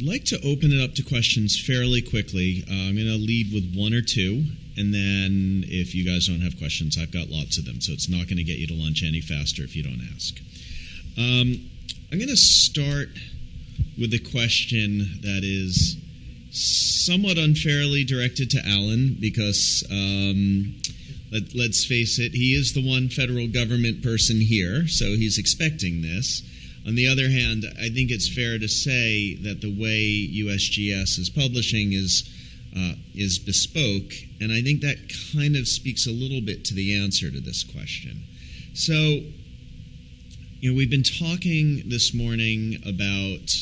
like to open it up to questions fairly quickly. I'm going to lead with one or two, and then if you guys don't have questions, I've got lots of them, so it's not going to get you to lunch any faster if you don't ask. I'm going to start with a question that is somewhat unfairly directed to Alan, because let's face it, he is the one federal government person here, so he's expecting this. On the other hand, I think it's fair to say that the way USGS is publishing is bespoke, and I think that kind of speaks a little bit to the answer to this question. So, we've been talking this morning about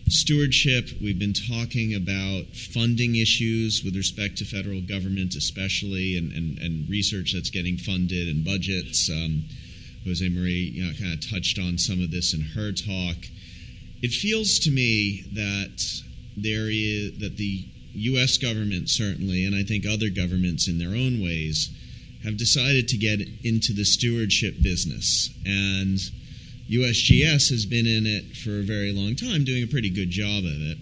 stewardship. We've been talking about funding issues with respect to federal government, especially, and research that's getting funded and budgets. Jose Marie kind of touched on some of this in her talk. It feels to me that the U.S. government certainly, and I think other governments in their own ways, have decided to get into the stewardship business. And USGS has been in it for a very long time, doing a pretty good job of it.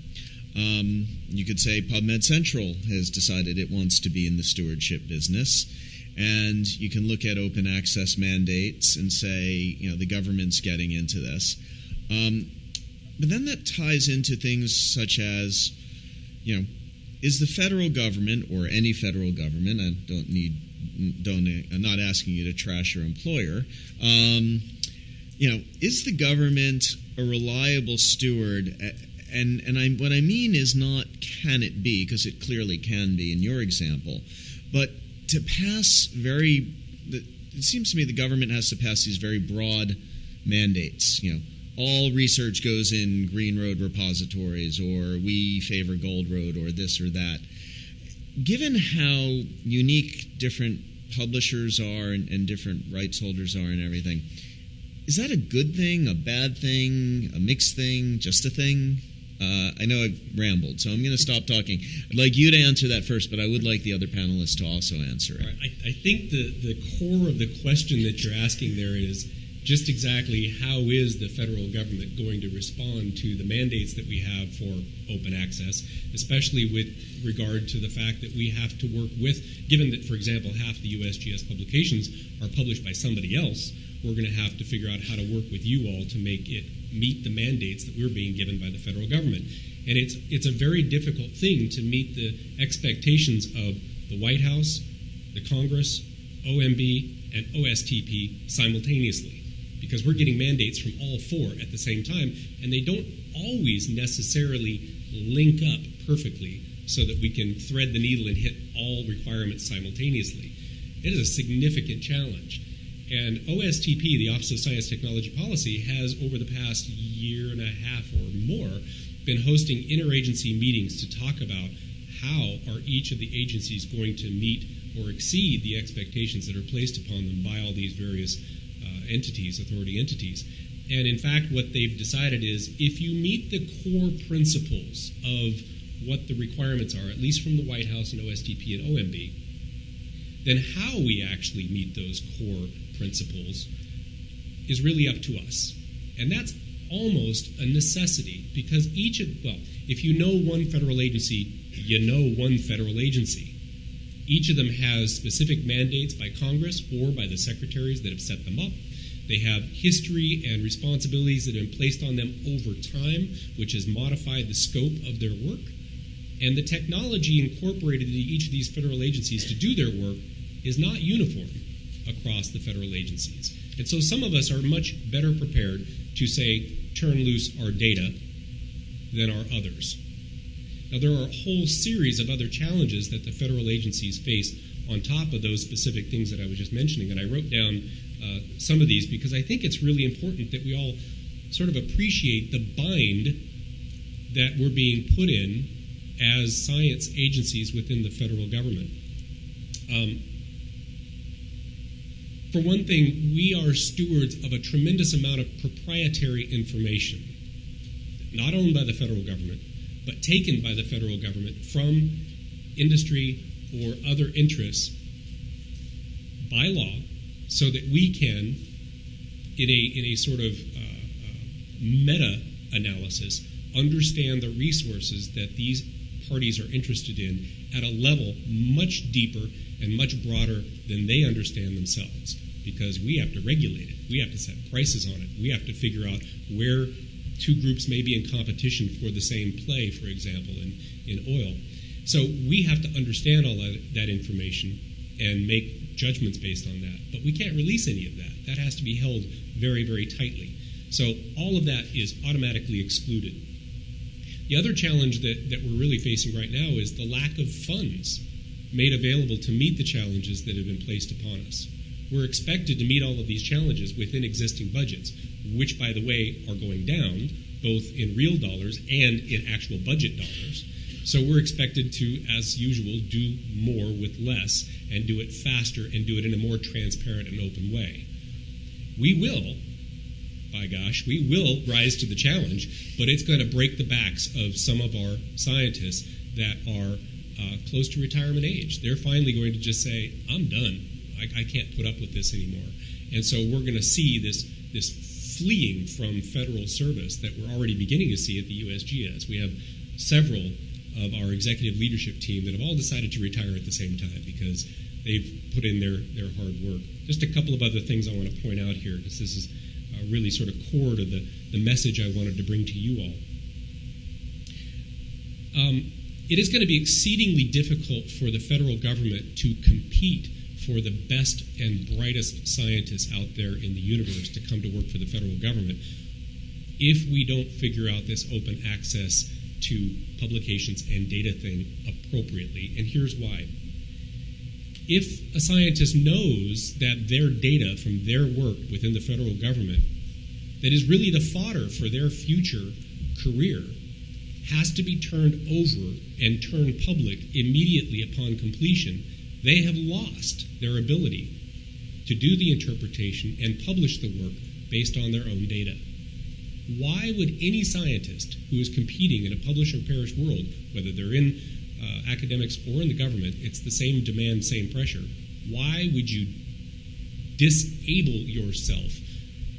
You could say PubMed Central has decided it wants to be in the stewardship business. And you can look at open access mandates and say, the government's getting into this. But then that ties into things such as, is the federal government, or any federal government, I'm not asking you to trash your employer, is the government a reliable steward? And what I mean is not can it be, because it clearly can be in your example, but to pass it seems to me the government has to pass these very broad mandates. All research goes in Green Road repositories, or we favor Gold Road, or this or that. Given how unique different publishers are and different rights holders are and everything, is that a good thing, a bad thing, a mixed thing, just a thing? I know I've rambled, so I'm going to stop talking. I'd like you to answer that first, but I would like the other panelists to also answer it. Right. I think the core of the question that you're asking there is just exactly how is the federal government going to respond to the mandates that we have for open access, especially with regard to the fact that we have to work with, given that, for example, half the USGS publications are published by somebody else, we're going to have to figure out how to work with you all to make it meet the mandates that we're being given by the federal government. And it's a very difficult thing to meet the expectations of the White House, the Congress, OMB, and OSTP simultaneously, because we're getting mandates from all four at the same time, and they don't always necessarily link up perfectly so that we can thread the needle and hit all requirements simultaneously. It is a significant challenge. And OSTP, the Office of Science Technology Policy, has over the past year and a half or more been hosting interagency meetings to talk about how are each of the agencies going to meet or exceed the expectations that are placed upon them by all these various authority entities. And in fact, what they've decided is if you meet the core principles of what the requirements are, at least from the White House and OSTP and OMB, then how we actually meet those core principles is really up to us. And that's almost a necessity, because if you know one federal agency, you know one federal agency. Each of them has specific mandates by Congress or by the secretaries that have set them up. They have history and responsibilities that have been placed on them over time, which has modified the scope of their work. And the technology incorporated into each of these federal agencies to do their work is not uniform across the federal agencies. And so some of us are much better prepared to say, turn loose our data than are others. Now, there are a whole series of other challenges that the federal agencies face on top of those specific things that I was just mentioning, and I wrote down some of these because I think it's really important that we all sort of appreciate the bind that we're being put in as science agencies within the federal government. For one thing, we are stewards of a tremendous amount of proprietary information, not owned by the federal government, but taken by the federal government from industry or other interests by law, so that we can, in a sort of meta analysis, understand the resources that these parties are interested in at a level much deeper and much broader than they understand themselves, because we have to regulate it. We have to set prices on it. We have to figure out where two groups may be in competition for the same play, for example, in oil. So we have to understand all that information and make judgments based on that. But we can't release any of that. That has to be held very, very tightly. So all of that is automatically excluded. The other challenge that we're really facing right now is the lack of funds made available to meet the challenges that have been placed upon us. We're expected to meet all of these challenges within existing budgets, which, by the way, are going down, both in real dollars and in actual budget dollars. So we're expected to, as usual, do more with less and do it faster and do it in a more transparent and open way. We will, by gosh, we will rise to the challenge, but it's going to break the backs of some of our scientists that are close to retirement age. They're finally going to just say, I'm done. I can't put up with this anymore. And so we're going to see this fleeing from federal service that we're already beginning to see at the USGS. We have several of our executive leadership team that have all decided to retire at the same time because they've put in their hard work. Just a couple of other things I want to point out here, because this is really sort of core to the message I wanted to bring to you all. It is going to be exceedingly difficult for the federal government to compete for the best and brightest scientists out there in the universe to come to work for the federal government if we don't figure out this open access to publications and data thing appropriately. And here's why. If a scientist knows that their data from their work within the federal government that is really the fodder for their future career has to be turned over and turned public immediately upon completion, they have lost their ability to do the interpretation and publish the work based on their own data. Why would any scientist who is competing in a publish or perish world, whether they're in academics or in the government, it's the same demand, same pressure, why would you disable yourself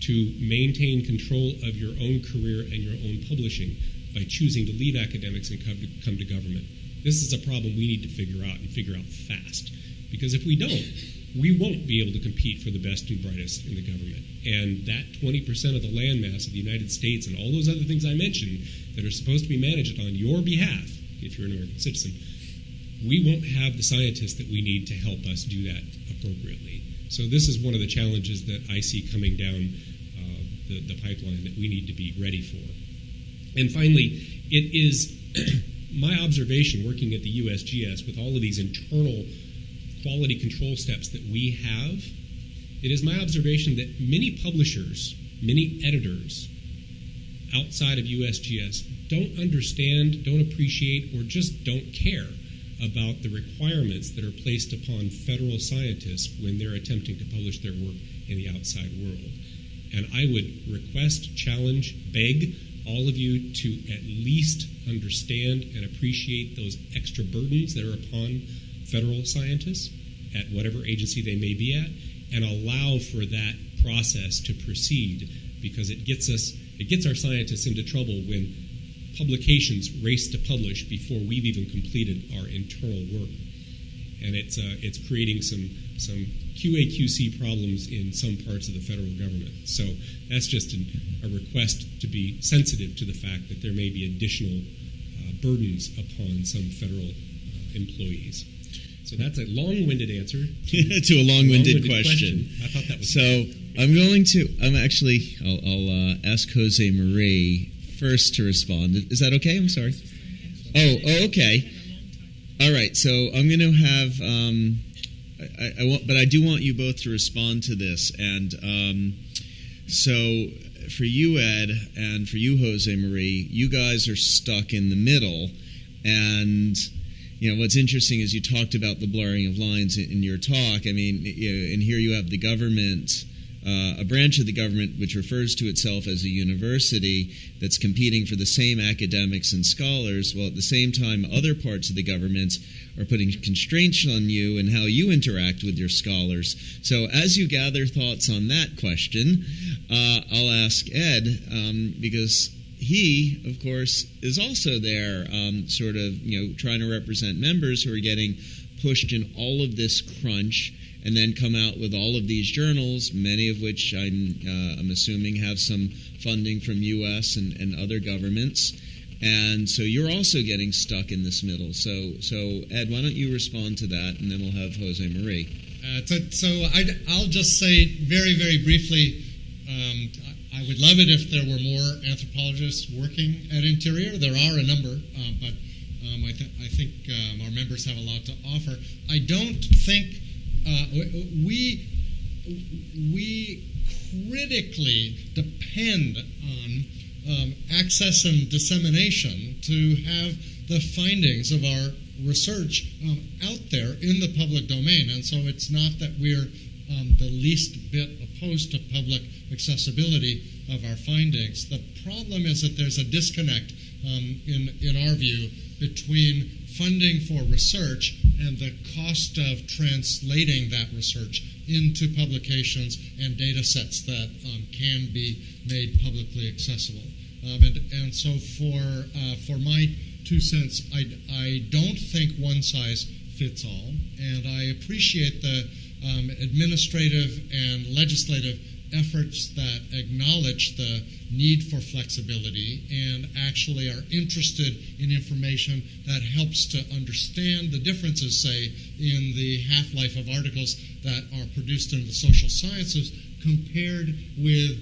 to maintain control of your own career and your own publishing by choosing to leave academics and come to government? This is a problem we need to figure out and figure out fast. Because if we don't, we won't be able to compete for the best and brightest in the government. And that 20% of the landmass of the United States and all those other things I mentioned that are supposed to be managed on your behalf, if you're an American citizen, we won't have the scientists that we need to help us do that appropriately. So this is one of the challenges that I see coming down the pipeline that we need to be ready for. And finally, it is my observation working at the USGS with all of these internal quality control steps that we have, it is my observation that many publishers, many editors outside of USGS don't understand, don't appreciate, or just don't care about the requirements that are placed upon federal scientists when they're attempting to publish their work in the outside world. And I would request, challenge, beg all of you to at least understand and appreciate those extra burdens that are upon federal scientists at whatever agency they may be at, and allow for that process to proceed, because it gets our scientists into trouble when publications race to publish before we've even completed our internal work. And it's creating some QA/QC problems in some parts of the federal government. So that's just a request to be sensitive to the fact that there may be additional burdens upon some federal employees. So that's a long-winded answer to a long-winded question. I thought that was so. I'll ask Jose Marie first to respond. Is that okay? I'm sorry. Oh, okay. All right. So I'm going to have. But I do want you both to respond to this. And so for you, Ed, and for you, Jose Marie, you guys are stuck in the middle. And what's interesting is you talked about the blurring of lines in your talk. I mean, and here you have the government, a branch of the government which refers to itself as a university that's competing for the same academics and scholars, while at the same time other parts of the government are putting constraints on you and how you interact with your scholars. So as you gather thoughts on that question, I'll ask Ed, because he, of course, is also there, sort of, trying to represent members who are getting pushed in all of this crunch, and then come out with all of these journals, many of which I'm assuming have some funding from U.S. and other governments. And so you're also getting stuck in this middle. So Ed, why don't you respond to that, and then we'll have Jose Marie. I'll just say very, very briefly, I would love it if there were more anthropologists working at Interior. There are a number, but I think our members have a lot to offer. I don't think we critically depend on access and dissemination to have the findings of our research out there in the public domain. And so it's not that we're the least bit opposed to public accessibility of our findings. The problem is that there's a disconnect, in our view, between funding for research and the cost of translating that research into publications and data sets that can be made publicly accessible. And so for my 2 cents, I don't think one size fits all, and I appreciate the administrative and legislative efforts that acknowledge the need for flexibility and actually are interested in information that helps to understand the differences, say, in the half-life of articles that are produced in the social sciences compared with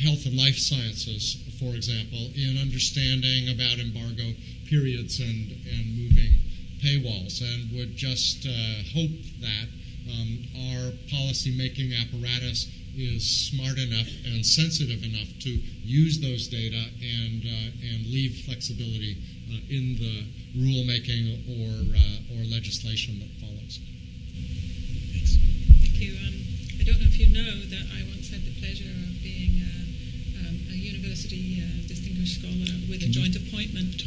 health and life sciences, for example, in understanding about embargo periods and moving paywalls, and would just hope that our policy-making apparatus is smart enough and sensitive enough to use those data and leave flexibility in the rulemaking or legislation that follows. Thanks. Thank you. I don't know if you know that I once had the pleasure of being a university distinguished scholar with a joint appointment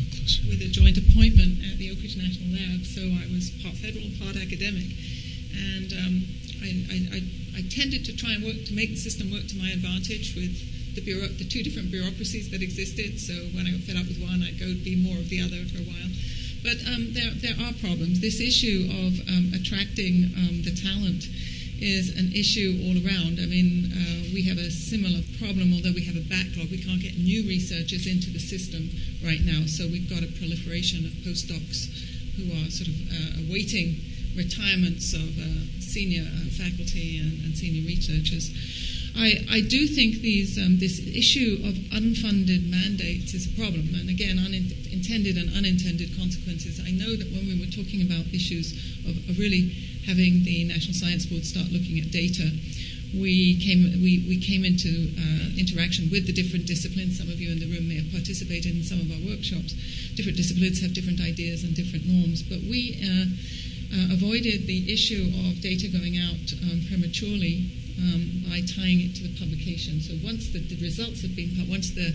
at the Oak Ridge National Lab. So I was part federal, part academic, and I tended to try and work to make the system work to my advantage with the two different bureaucracies that existed. So when I got fed up with one, I'd go be more of the other for a while. But there are problems. This issue of attracting the talent is an issue all around. I mean, we have a similar problem, although we have a backlog. We can't get new researchers into the system right now, so we've got a proliferation of postdocs who are sort of awaiting retirements of senior faculty and senior researchers. I do think this issue of unfunded mandates is a problem, and again, intended and unintended consequences. I know that when we were talking about issues of really having the National Science Board start looking at data, we came into interaction with the different disciplines. Some of you in the room may have participated in some of our workshops. Different disciplines have different ideas and different norms, but we avoided the issue of data going out prematurely by tying it to the publication. So once the results have been, once the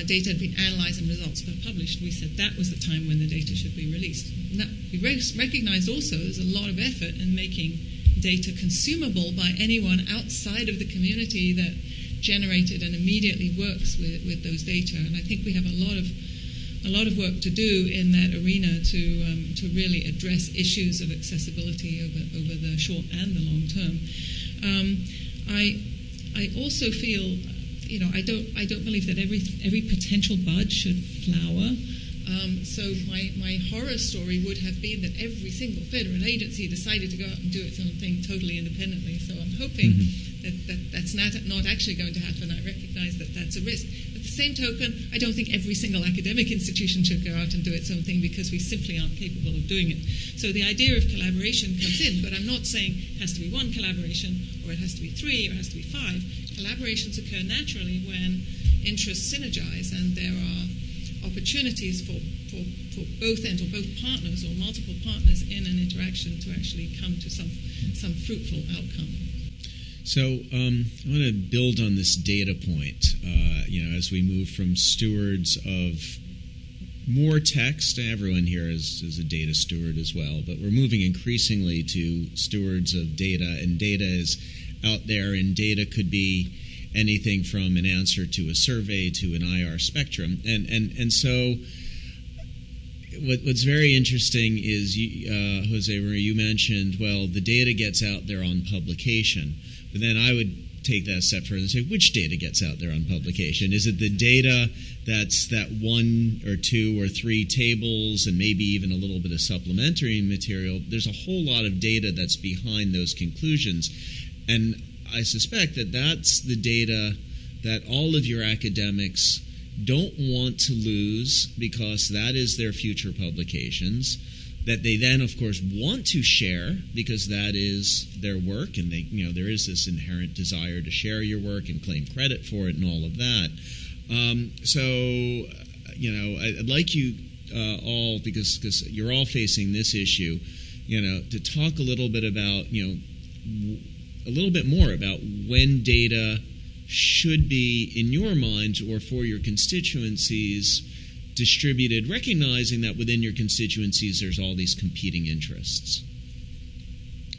data had been analyzed and results were published, we said that was the time when the data should be released. And that, we recognized also there's a lot of effort in making data consumable by anyone outside of the community that generated and immediately works with those data. And I think we have a lot of work to do in that arena to really address issues of accessibility over the short and the long term. I also feel, I don't believe that every potential bud should flower. So my horror story would have been that every single federal agency decided to go out and do its own thing totally independently. So I'm hoping that's not actually going to happen. I recognize that that's a risk. At the same token, I don't think every single academic institution should go out and do its own thing because we simply aren't capable of doing it. So the idea of collaboration comes in, but I'm not saying it has to be one collaboration or it has to be 3 or it has to be 5. Collaborations occur naturally when interests synergize and there are opportunities for both ends or both partners or multiple partners in an interaction to actually come to some fruitful outcome. So I want to build on this data point, as we move from stewards of more text. Everyone here is a data steward as well, but we're moving increasingly to stewards of data, and data is out there, and data could be anything from an answer to a survey to an IR spectrum. And so what's very interesting is, Jose Maria, you mentioned, well, the data gets out there on publication. But then I would take that a step further and say, which data gets out there on publication? Is it the data that's that 1 or 2 or 3 tables and maybe even a little bit of supplementary material? There's a whole lot of data that's behind those conclusions. And I suspect that that's the data that all of your academics don't want to lose, because that is their future publications, that they then, of course, want to share because that is their work, and they, there is this inherent desire to share your work and claim credit for it and all of that. I'd like you all, because you're all facing this issue, to talk a little bit about, a little bit more about when data should be, in your minds or for your constituencies, distributed, recognizing that within your constituencies there's all these competing interests.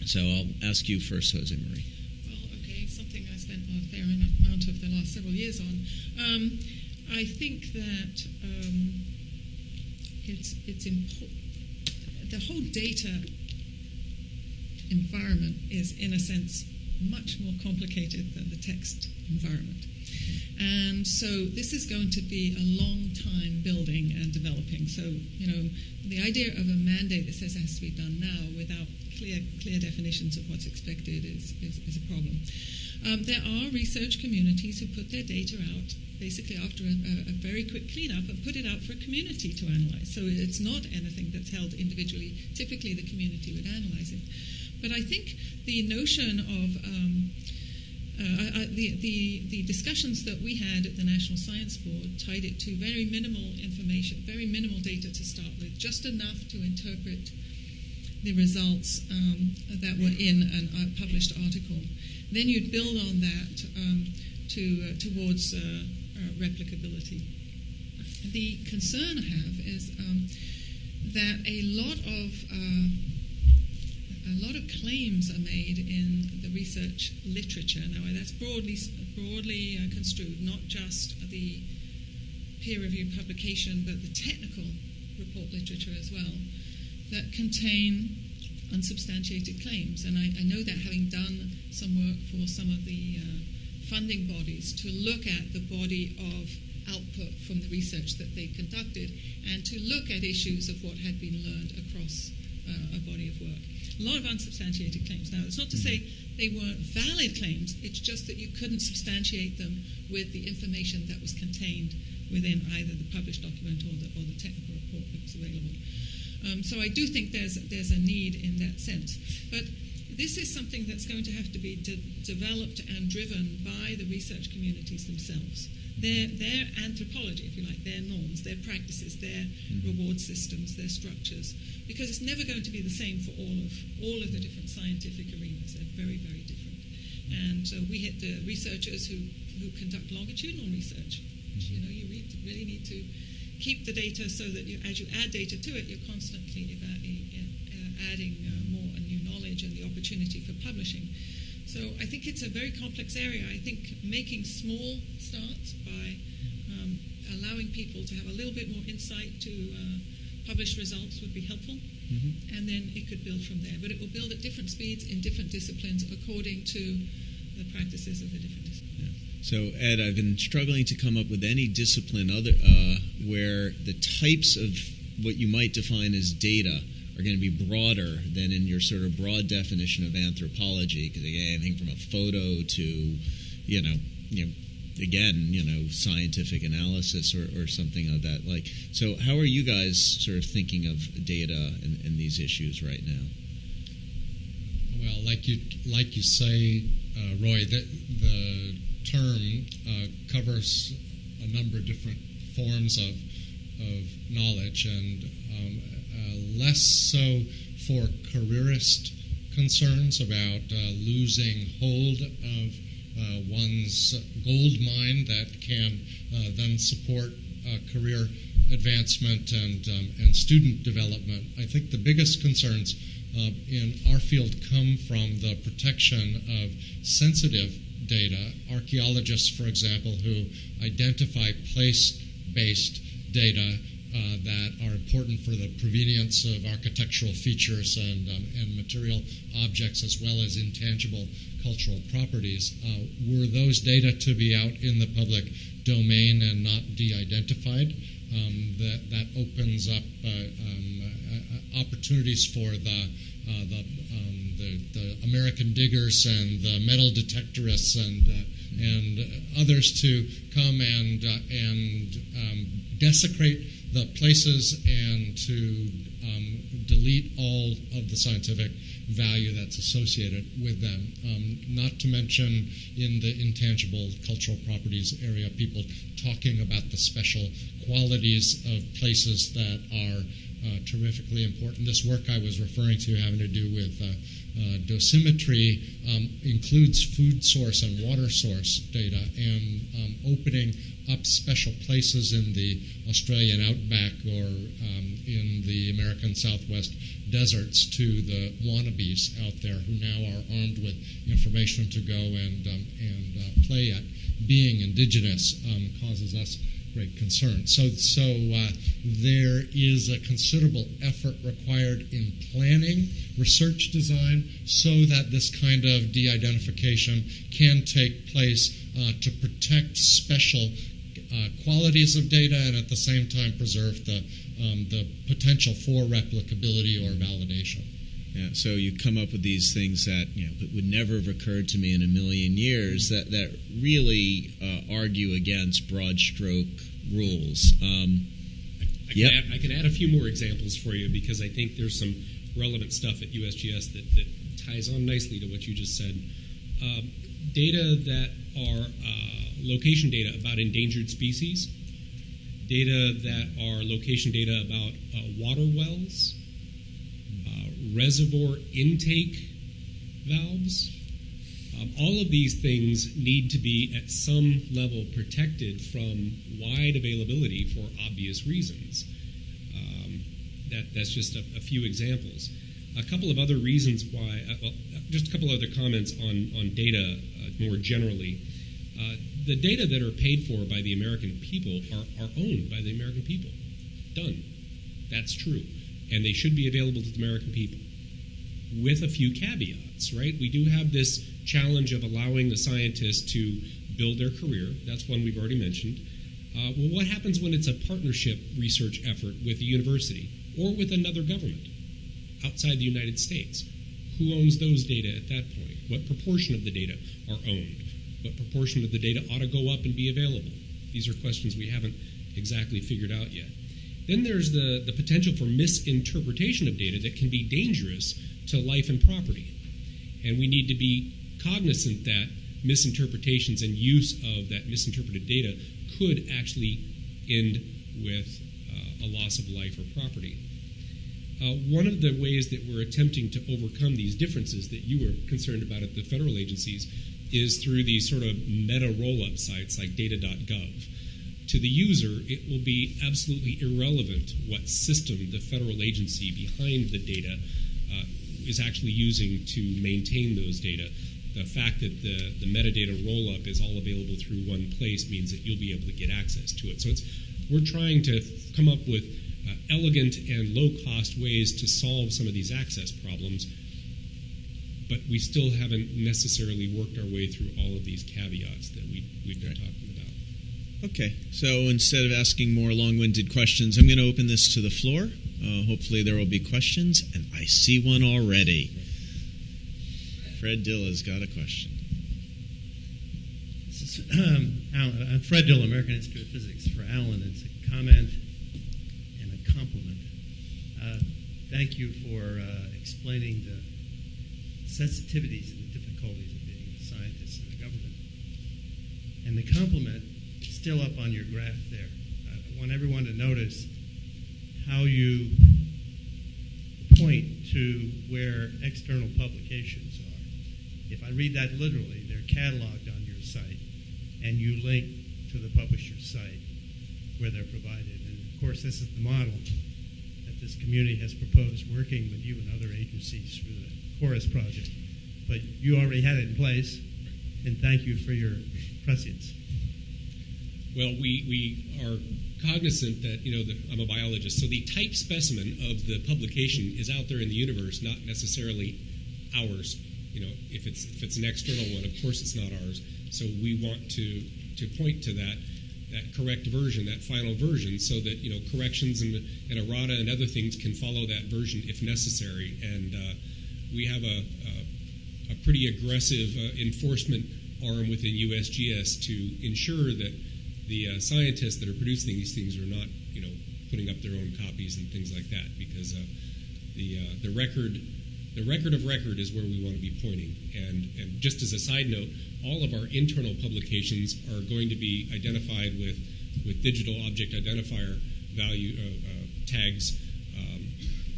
So I'll ask you first, Jose Marie. Well, okay, something I spent a fair amount of the last several years on. I think that it's important. The whole data environment is, in a sense, much more complicated than the text environment. And so this is going to be a long time building and developing. So, the idea of a mandate that says it has to be done now without clear definitions of what's expected is a problem. There are research communities who put their data out basically after a very quick cleanup and put it out for a community to analyze. So it's not anything that's held individually. Typically the community would analyze it. But I think the notion of the discussions that we had at the National Science Board tied it to very minimal information, very minimal data to start with, just enough to interpret the results that were in a published article. Then you'd build on that towards replicability. The concern I have is that a lot of claims are made in the research literature. Now, that's broadly construed, not just the peer-reviewed publication, but the technical report literature as well, that contain unsubstantiated claims. And I know that, having done some work for some of the funding bodies to look at the body of output from the research that they conducted and to look at issues of what had been learned across a body of work. A lot of unsubstantiated claims. Now, it's not to say they weren't valid claims, it's just that you couldn't substantiate them with the information that was contained within either the published document or the technical report that was available. So I do think there's a need in that sense. But this is something that's going to have to be developed and driven by the research communities themselves. Their anthropology, if you like, their norms, their practices, their reward systems, their structures, because it's never going to be the same for all of the different scientific arenas. They're very, very different. And so we hit the researchers who conduct longitudinal research. You really need to keep the data so that as you add data to it, you're constantly adding more and new knowledge and the opportunity for publishing. So I think it's a very complex area. I think making small starts by allowing people to have a little bit more insight to published results would be helpful, and then it could build from there. But it will build at different speeds in different disciplines according to the practices of the different disciplines. Yeah. So, Ed, I've been struggling to come up with any discipline where the types of what you might define as data are going to be broader than in your sort of broad definition of anthropology, because again, anything from a photo to, scientific analysis or something of that. So how are you guys sort of thinking of data and these issues right now? Well, like you say, Roy, the term covers a number of different forms of knowledge, and less so for careerist concerns about losing hold of one's gold mine that can then support career advancement and student development. I think the biggest concerns in our field come from the protection of sensitive data, archaeologists, for example, who identify place-based data that are important for the provenience of architectural features and material objects, as well as intangible cultural properties. Were those data to be out in the public domain and not de-identified? That opens up opportunities for the American diggers and the metal detectorists and others to come and desecrate the places and to delete all of the scientific value that's associated with them. Not to mention in the intangible cultural properties area, people talking about the special qualities of places that are terrifically important. This work I was referring to, having to do with dosimetry, includes food source and water source data, and opening up special places in the Australian outback or in the American Southwest deserts to the wannabes out there who now are armed with information to go and play at being indigenous causes us great concern. So there is a considerable effort required in planning research design so that this kind of de-identification can take place to protect special qualities of data and at the same time preserve the potential for replicability or validation. Yeah, so you come up with these things that would never have occurred to me in a million years that really argue against broad stroke rules. I can add a few more examples for you because I think there's some relevant stuff at USGS that ties on nicely to what you just said. Data that are location data about endangered species, data that are location data about water wells, reservoir intake valves. All of these things need to be at some level protected from wide availability for obvious reasons. That's just a few examples. A couple of other reasons why, just a couple other comments on data more generally. The data that are paid for by the American people are owned by the American people. Done. That's true. And they should be available to the American people with a few caveats, right? We do have this challenge of allowing the scientists to build their career. That's one we've already mentioned. Well, what happens when it's a partnership research effort with a university or with another government outside the United States? Who owns those data at that point? What proportion of the data are owned? What proportion of the data ought to go up and be available? These are questions we haven't exactly figured out yet. Then there's the potential for misinterpretation of data that can be dangerous to life and property. And we need to be cognizant that misinterpretations and use of that misinterpreted data could actually end with a loss of life or property. One of the ways that we're attempting to overcome these differences that you were concerned about at the federal agencies is through these sort of meta roll-up sites like data.gov. To the user, it will be absolutely irrelevant what system the federal agency behind the data is actually using to maintain those data. The fact that the metadata roll-up is all available through one place means that you'll be able to get access to it. So we're trying to come up with elegant and low-cost ways to solve some of these access problems, but we still haven't necessarily worked our way through all of these caveats that we've been talking about. Okay, so instead of asking more long-winded questions, I'm going to open this to the floor. Hopefully there will be questions, and I see one already. Fred Dilla's got a question. This is Alan. I'm Fred Dilla, American Institute of Physics. For Alan, it's a comment and a compliment. Thank you for explaining the sensitivities and the difficulties of being a scientist in the government. And the compliment, still up on your graph there. I want everyone to notice how you point to where external publications are. If I read that literally, they're cataloged on your site, and you link to the publisher's site where they're provided. And of course, this is the model that this community has proposed, working with you and other agencies through the Chorus project. But you already had it in place, and thank you for your prescience. Well, we are cognizant that, I'm a biologist, so the type specimen of the publication is out there in the universe, not necessarily ours. If it's an external one, of course it's not ours. So we want to point to that correct version, that final version, so that corrections and errata and other things can follow that version if necessary. And we have a pretty aggressive enforcement arm within USGS to ensure that the scientists that are producing these things are not putting up their own copies and things like that, because the record of record is where we want to be pointing. And just as a side note, all of our internal publications are going to be identified with digital object identifier value tags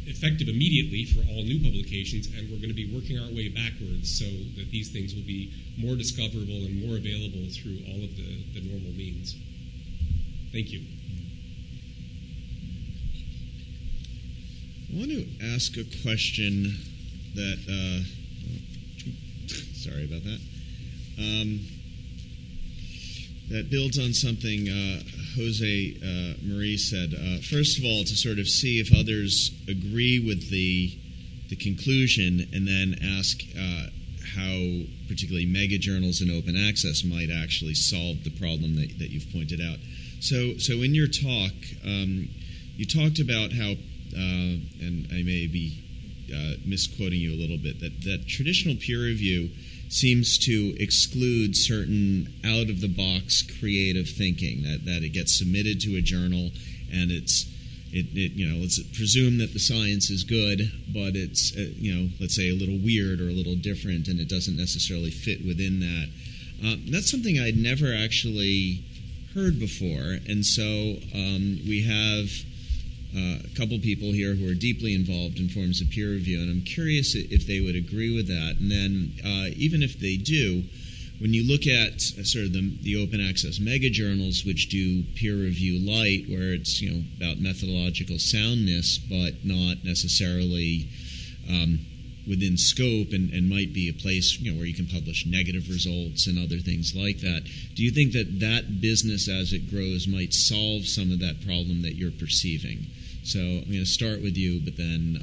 effective immediately for all new publications, and we're going to be working our way backwards so that these things will be more discoverable and more available through all of the normal means. Thank you. I want to ask a question that, sorry about that, that builds on something Jose Marie said. First of all, to sort of see if others agree with the conclusion, and then ask how particularly mega journals and open access might actually solve the problem that you've pointed out. So in your talk, you talked about how, and I may be misquoting you a little bit, that traditional peer review seems to exclude certain out-of-the-box creative thinking, that it gets submitted to a journal and let's presume that the science is good, but it's let's say a little weird or a little different, and it doesn't necessarily fit within that. That's something I'd never actually heard before, and so we have a couple people here who are deeply involved in forms of peer review, and I'm curious if they would agree with that. And then even if they do, when you look at sort of the open access mega journals, which do peer review light, where it's about methodological soundness, but not necessarily within scope, and might be a place where you can publish negative results and other things like that. Do you think that business, as it grows, might solve some of that problem that you're perceiving? So I'm going to start with you, but then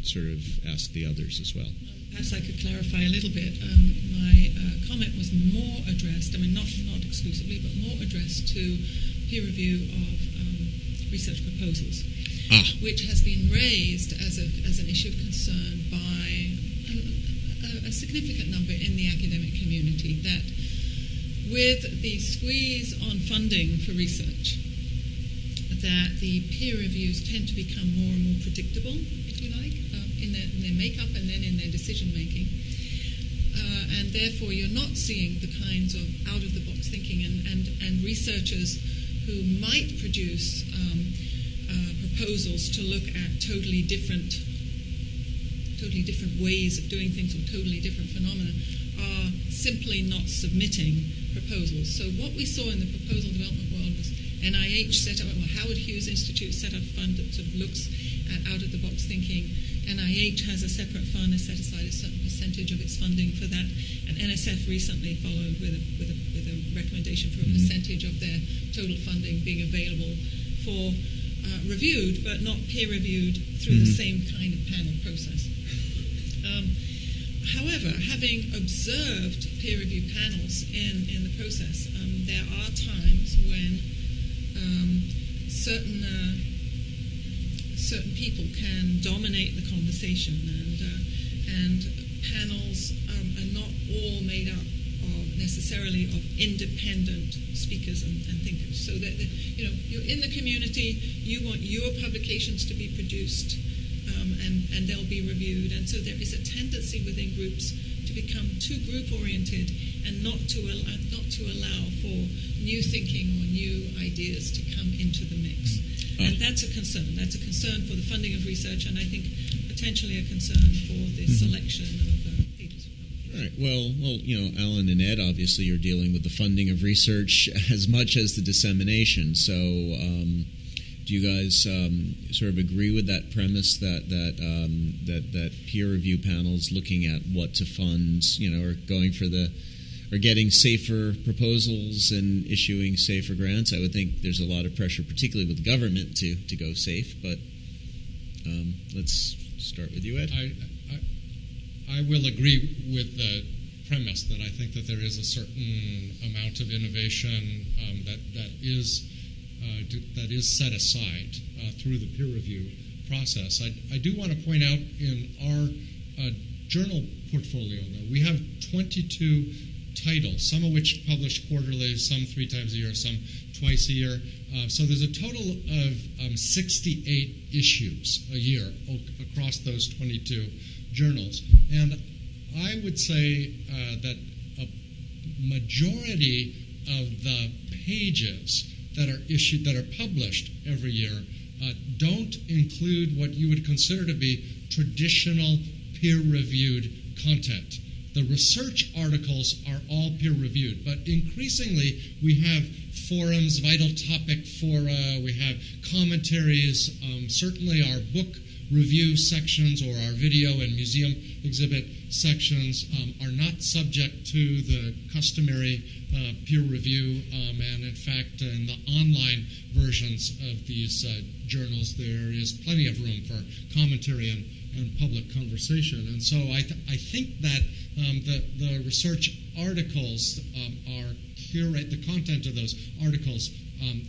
sort of ask the others as well. Perhaps I could clarify a little bit. My comment was more addressed, not exclusively, but more addressed to peer review of research proposals, which has been raised as an issue of concern by a significant number in the academic community, that with the squeeze on funding for research, that the peer reviews tend to become more and more predictable, if you like, in their makeup and then in their decision making. And therefore you're not seeing the kinds of out-of-the-box thinking and researchers who might produce proposals to look at totally different ways of doing things or totally different phenomena are simply not submitting proposals. So what we saw in the proposal development world was NIH set up, Howard Hughes Institute set up a fund that sort of looks at out-of-the-box thinking. NIH has a separate fund, has set aside a certain percentage of its funding for that, and NSF recently followed with a recommendation for a percentage of their total funding being available for reviewed, but not peer-reviewed through the same kind of panel process. However, having observed peer review panels in the process, there are times when certain people can dominate the conversation, and panels are not all made up necessarily of independent speakers and thinkers. So that you're in the community, you want your publications to be produced, and they'll be reviewed. And so there is a tendency within groups to become too group-oriented and not to allow for new thinking or new ideas to come into the mix. And that's a concern. That's a concern for the funding of research, and I think potentially a concern for the selection of pages. All right. Well, Alan and Ed, obviously, you're dealing with the funding of research as much as the dissemination. So, do you guys sort of agree with that premise that peer review panels looking at what to fund, or going for are getting safer proposals and issuing safer grants. I would think there's a lot of pressure, particularly with the government, to go safe. But let's start with you, Ed. I will agree with the premise that I think that there is a certain amount of innovation that is set aside through the peer review process. I do want to point out in our journal portfolio, though, we have 22 titles, some of which published quarterly, some 3 times a year, some twice a year. So there's a total of 68 issues a year across those 22 journals. And I would say that a majority of the pages that are published every year don't include what you would consider to be traditional peer-reviewed content. The research articles are all peer-reviewed, but increasingly we have forums, vital topic fora, we have commentaries, certainly our book review sections or our video and museum exhibit sections are not subject to the customary peer review, and in fact in the online versions of these journals there is plenty of room for commentary and public conversation. And so I think that the research articles are the content of those articles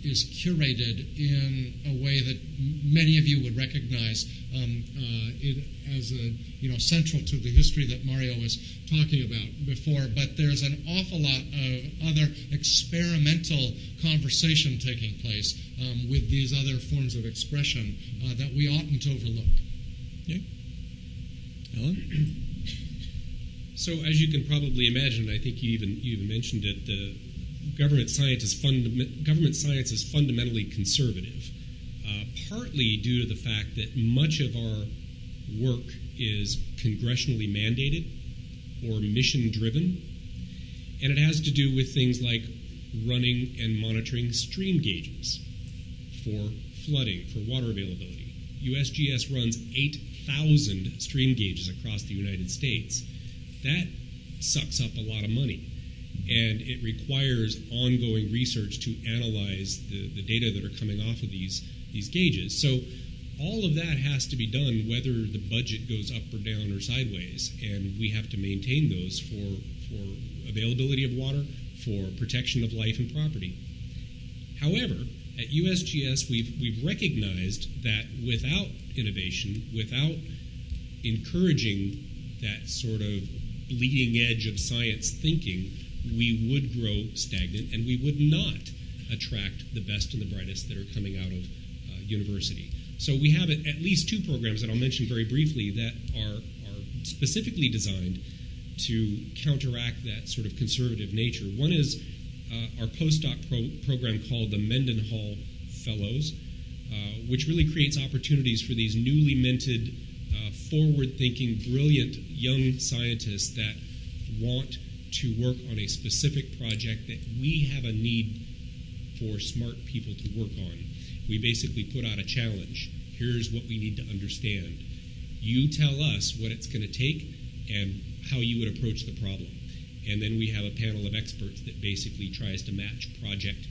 is curated in a way that many of you would recognize it as central to the history that Mario was talking about before. But there's an awful lot of other experimental conversation taking place with these other forms of expression that we oughtn't overlook. Yeah. Alan? So, as you can probably imagine, I think you even mentioned it. The government science is fundamentally conservative, partly due to the fact that much of our work is congressionally mandated or mission-driven, and it has to do with things like running and monitoring stream gauges for flooding, for water availability. USGS runs 8,000 stream gauges across the United States. That sucks up a lot of money, and it requires ongoing research to analyze the data that are coming off of these gauges. So all of that has to be done whether the budget goes up or down or sideways, and we have to maintain those for availability of water, for protection of life and property. However, at USGS, we've recognized that without innovation, without encouraging that sort of bleeding edge of science thinking, we would grow stagnant and we would not attract the best and the brightest that are coming out of university. So we have at least 2 programs that I'll mention very briefly that are specifically designed to counteract that sort of conservative nature. One is our postdoc program called the Mendenhall Fellows, which really creates opportunities for these newly minted, forward-thinking, brilliant young scientists that want to work on a specific project that we have a need for smart people to work on. We basically put out a challenge. Here's what we need to understand. You tell us what it's going to take and how you would approach the problem. And then we have a panel of experts that basically tries to match project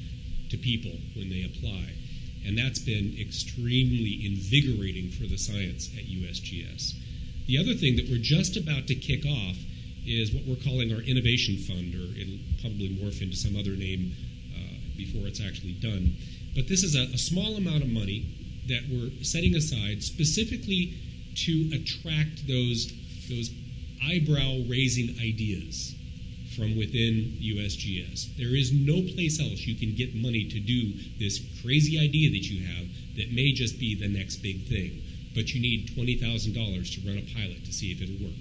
to people when they apply. And that's been extremely invigorating for the science at USGS. The other thing that we're just about to kick off is what we're calling our Innovation Fund, or it'll probably morph into some other name before it's actually done. But this is a small amount of money that we're setting aside specifically to attract those eyebrow-raising ideas from within USGS. There is no place else you can get money to do this crazy idea that you have that may just be the next big thing, but you need $20,000 to run a pilot to see if it'll work.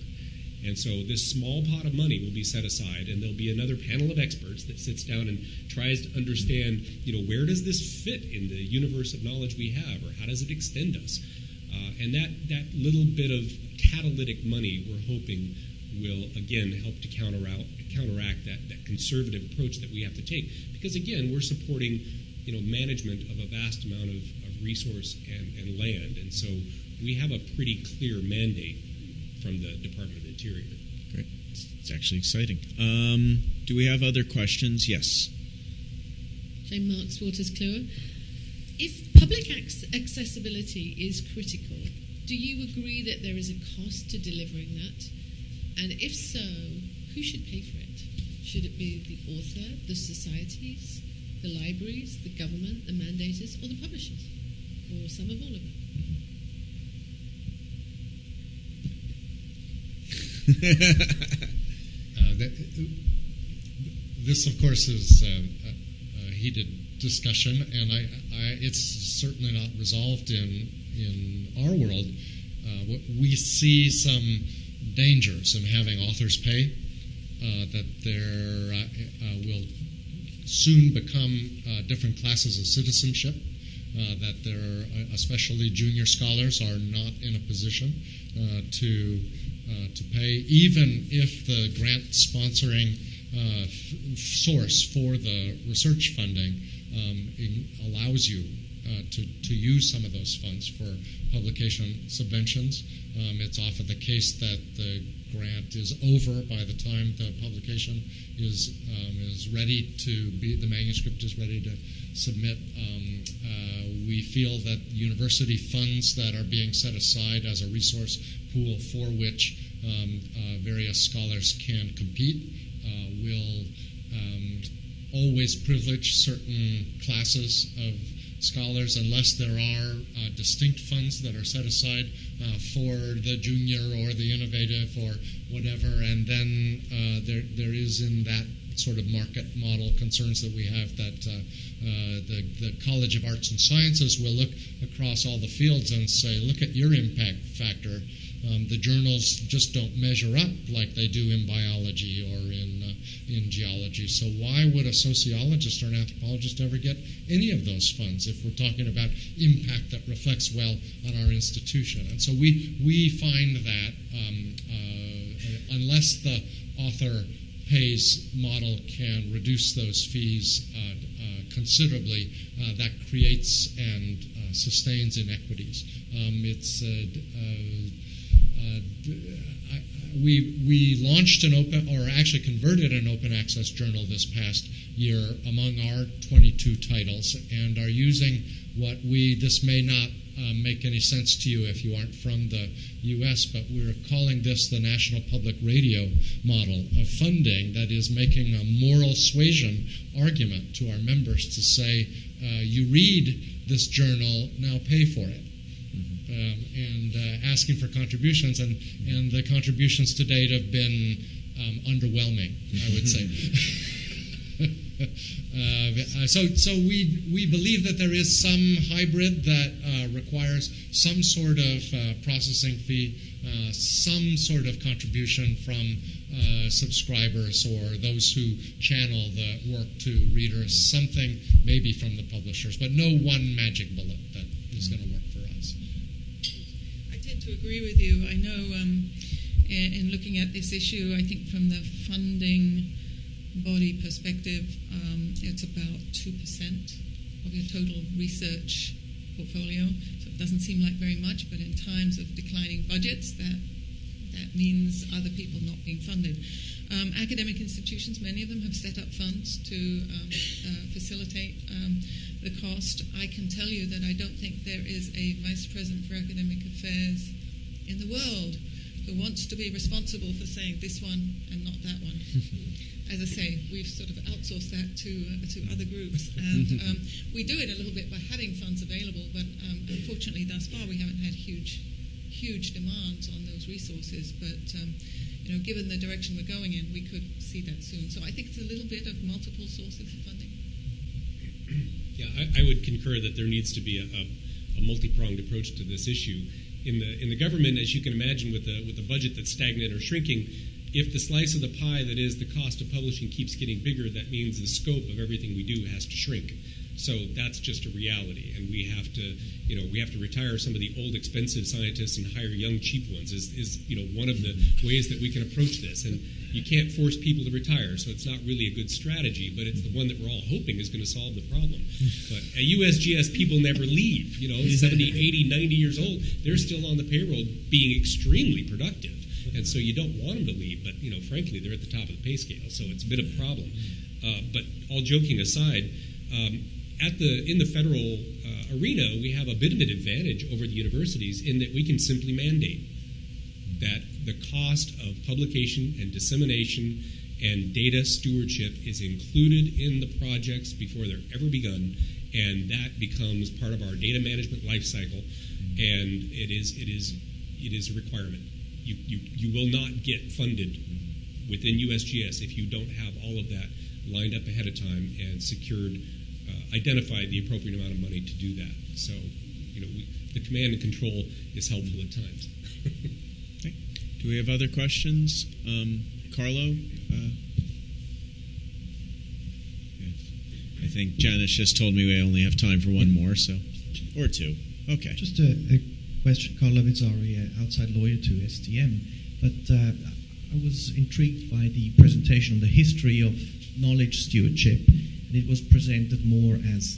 And so this small pot of money will be set aside, and there'll be another panel of experts that sits down and tries to understand, where does this fit in the universe of knowledge we have, or how does it extend us? And that little bit of catalytic money, we're hoping, will again help to counteract that conservative approach that we have to take. Because again, we're supporting management of a vast amount of resource and land, and so we have a pretty clear mandate from the Department of the Interior. Great. It's actually exciting. Do we have other questions? Yes. Jane Marks, Waters Clewer. If public accessibility is critical, do you agree that there is a cost to delivering that? And if so, who should pay for it? Should it be the author, the societies, the libraries, the government, the mandators, or the publishers? Or some of all of them? This, of course, is a heated discussion, and it's certainly not resolved in our world. We see some dangers in having authors pay, that there will soon become different classes of citizenship, that there, especially junior scholars, are not in a position to pay, even if the grant sponsoring source for the research funding allows you to use some of those funds for publication subventions. It's often the case that the grant is over by the time the publication is ready to be, the manuscript is ready to submit. We feel that university funds that are being set aside as a resource pool for which various scholars can compete will always privilege certain classes of scholars unless there are distinct funds that are set aside for the junior or the innovative or whatever, and then there is in that sort of market model concerns that we have that the College of Arts and Sciences will look across all the fields and say, look at your impact factor. The journals just don't measure up like they do in biology or in geology. So why would a sociologist or an anthropologist ever get any of those funds if we're talking about impact that reflects well on our institution? And so we find that unless the author pays model can reduce those fees considerably, that creates and sustains inequities. We launched an open, or actually converted an open access journal this past year among our 22 titles, and are using this may not make any sense to you if you aren't from the U.S., but we're calling this the National Public Radio model of funding that is making a moral suasion argument to our members to say, you read this journal, now pay for it. And asking for contributions, and the contributions to date have been underwhelming, I would say. So we believe that there is some hybrid that requires some sort of processing fee, some sort of contribution from subscribers or those who channel the work to readers, something maybe from the publishers, but no one magic bullet that is going to work for us. I tend to agree with you. I know in looking at this issue, I think from the funding body perspective, it's about 2% of your total research portfolio. So it doesn't seem like very much, but in times of declining budgets, that means other people not being funded. Academic institutions, many of them have set up funds to facilitate the cost. I can tell you that I don't think there is a vice president for academic affairs in the world who wants to be responsible for saying this one and not that one. As I say, we've sort of outsourced that to other groups, and we do it a little bit by having funds available, but unfortunately thus far we haven't had huge demands on those resources, but given the direction we're going in, we could see that soon. So I think it's a little bit of multiple sources of funding. Yeah, I would concur that there needs to be a multi-pronged approach to this issue. In the government, as you can imagine, with a budget that's stagnant or shrinking, if the slice of the pie that is the cost of publishing keeps getting bigger, that means the scope of everything we do has to shrink. So that's just a reality, and we have to retire some of the old expensive scientists and hire young cheap ones. Is one of the ways that we can approach this. And you can't force people to retire, so it's not really a good strategy, but it's the one that we're all hoping is going to solve the problem. But at USGS, people never leave. 70, 80, 90 years old, they're still on the payroll, being extremely productive. And so you don't want them to leave, but frankly, they're at the top of the pay scale, so it's a bit of a problem. But all joking aside, in the federal arena, we have a bit of an advantage over the universities in that we can simply mandate that the cost of publication and dissemination and data stewardship is included in the projects before they're ever begun, and that becomes part of our data management life cycle, and it is a requirement. You will not get funded within USGS if you don't have all of that lined up ahead of time and identified the appropriate amount of money to do that. So, the command and control is helpful at times. Okay. Do we have other questions? Carlo? I think Janice just told me we only have time for one more, or two. Okay. Just a question, Carlo Vizzari, outside lawyer to STM, but I was intrigued by the presentation on the history of knowledge stewardship, and it was presented more as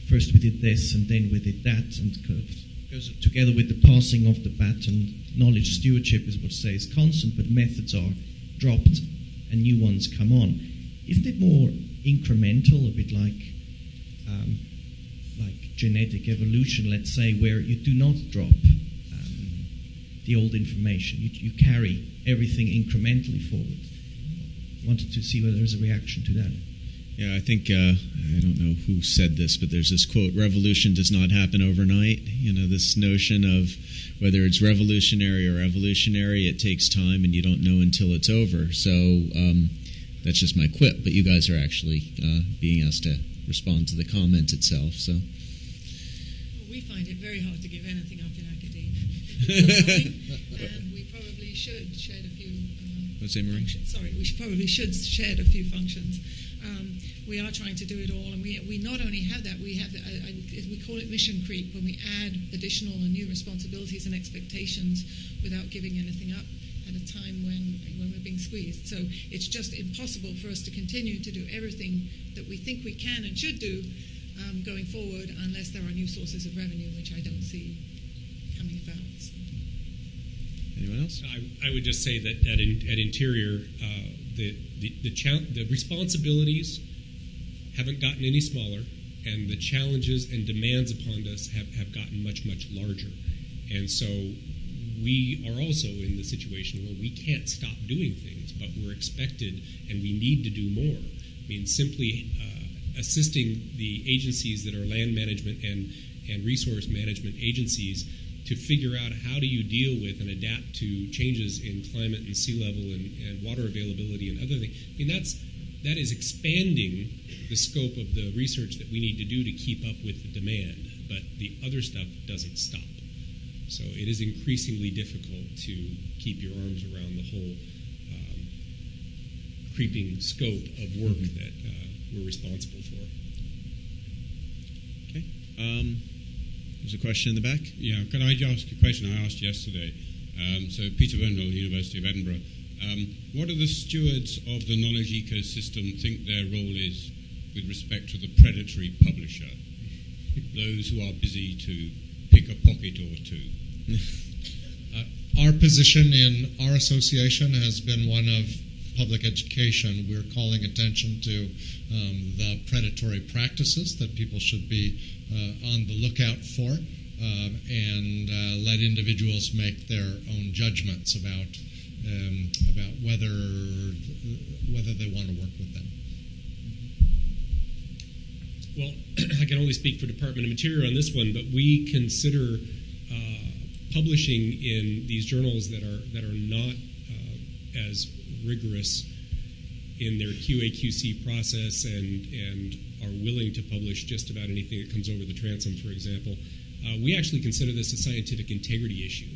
first we did this and then we did that, and kind of goes together with the passing of the baton. Knowledge stewardship is what stays constant, but methods are dropped and new ones come on. Isn't it more incremental, a bit like genetic evolution, let's say, where you do not drop the old information, you carry everything incrementally forward? Wanted to see whether there's a reaction to that. Yeah, I think, I don't know who said this, but there's this quote, revolution does not happen overnight. This notion of whether it's revolutionary or evolutionary, it takes time and you don't know until it's over. So that's just my quip, but you guys are actually being asked to respond to the comment itself. So we find it very hard to give anything up in academia. And we probably should shed a few functions. Sorry, probably should shed a few functions. We are trying to do it all, and we not only have that, we have we call it mission creep, when we add additional and new responsibilities and expectations without giving anything up at a time when we're being squeezed. So it's just impossible for us to continue to do everything that we think we can and should do going forward unless there are new sources of revenue, which I don't see coming about. So. Anyone else? I would just say that at Interior, the responsibilities haven't gotten any smaller, and the challenges and demands upon us have gotten much, much larger. And so we are also in the situation where we can't stop doing things, but we're expected and we need to do more. I mean, simply assisting the agencies that are land management and resource management agencies to figure out how do you deal with and adapt to changes in climate and sea level and water availability and other things. I mean, that is expanding the scope of the research that we need to do to keep up with the demand, but the other stuff doesn't stop. So it is increasingly difficult to keep your arms around the whole creeping scope of work that we're responsible for. Okay. There's a question in the back. Yeah, can I ask a question I asked yesterday? So Peter Vendel, University of Edinburgh. What do the stewards of the knowledge ecosystem think their role is with respect to the predatory publisher? Those who are busy to pick a pocket or two. Our position in our association has been one of public education. We're calling attention to the predatory practices that people should be on the lookout for, and let individuals make their own judgments about whether they want to work with them. Well, I can only speak for Department of Interior on this one, but we consider publishing in these journals that are not as rigorous in their QA/QC process and are willing to publish just about anything that comes over the transom, for example. We actually consider this a scientific integrity issue.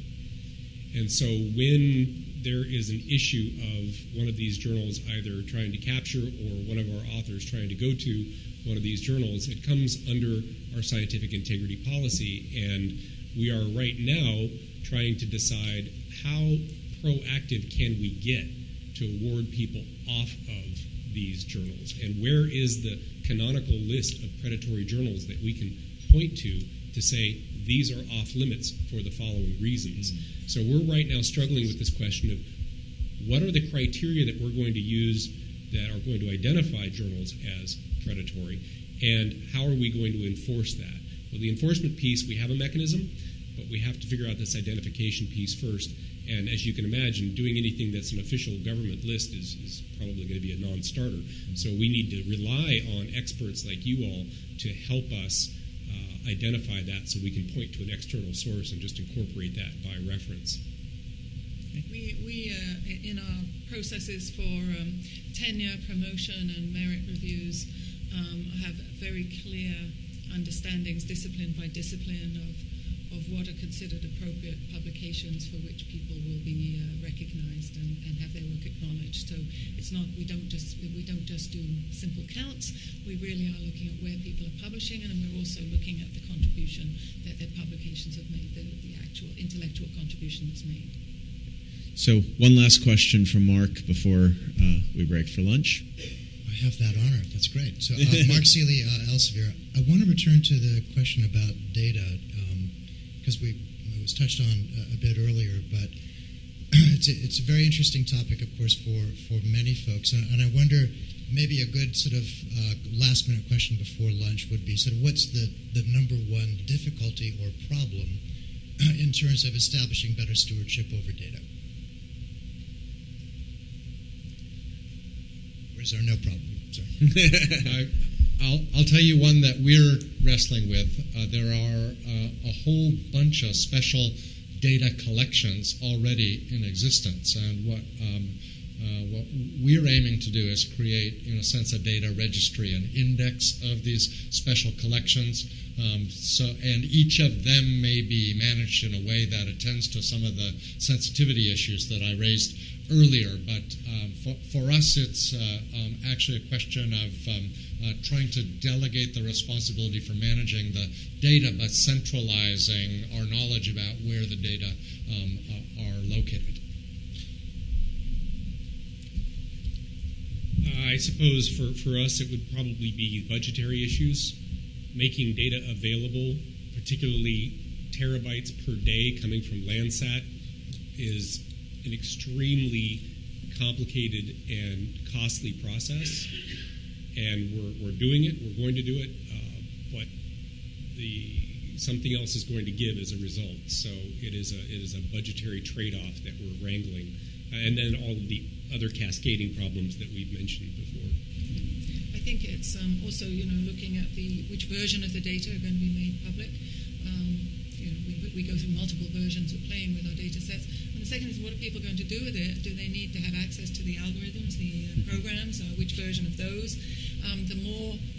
And so when there is an issue of one of these journals either trying to capture or one of our authors trying to go to one of these journals, it comes under our scientific integrity policy, and we are right now trying to decide how proactive can we get to award people off of these journals, and where is the canonical list of predatory journals that we can point to to say these are off limits for the following reasons. So we're right now struggling with this question of what are the criteria that we're going to use that are going to identify journals as predatory, and how are we going to enforce that? Well, the enforcement piece, we have a mechanism, but we have to figure out this identification piece first. And as you can imagine, doing anything that's an official government list is probably going to be a non-starter. So we need to rely on experts like you all to help us identify that, so we can point to an external source and just incorporate that by reference. We in our processes for tenure, promotion, and merit reviews, have very clear understandings, discipline by discipline, of what are considered appropriate publications for which people will be recognized and have their work acknowledged. So it's not, we don't just do simple counts. We really are looking at where people are publishing, and we're also looking at the contribution that their publications have made, the actual intellectual contribution that's made. So one last question from Mark before we break for lunch. I have that honor. That's great. So Mark Seeley, Elsevier, I want to return to the question about data, because it was touched on a bit earlier, but it's a very interesting topic, of course, for many folks. And I wonder, maybe a good sort of last-minute question before lunch would be sort of what's the number one difficulty or problem in terms of establishing better stewardship over data? Or is there no problem? Sorry. I'll tell you one that we're wrestling with. There are a whole bunch of special data collections already in existence, and what we're aiming to do is create, in a sense, a data registry, an index of these special collections. And each of them may be managed in a way that attends to some of the sensitivity issues that I raised earlier. But for us, it's actually a question of trying to delegate the responsibility for managing the data, but centralizing our knowledge about where the data are located. I suppose for us it would probably be budgetary issues, making data available, particularly terabytes per day coming from Landsat, is an extremely complicated and costly process. And we're doing it, we're going to do it, but something else is going to give as a result. So it is a budgetary trade-off that we're wrangling. And then all of the other cascading problems that we've mentioned before. I think it's also, looking at which version of the data are going to be made public. We go through multiple versions of playing with our data sets. And the second is, what are people going to do with it? Do they need to have access to the algorithms, the programs? Which version of those?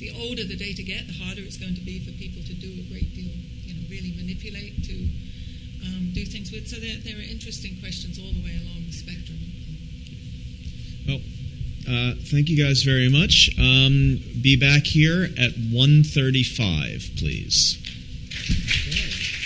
The older the data get, the harder it's going to be for people to do a great deal, really manipulate, to do things with. So there are interesting questions all the way along the spectrum. Well, thank you guys very much. Be back here at 1:35, please. Okay.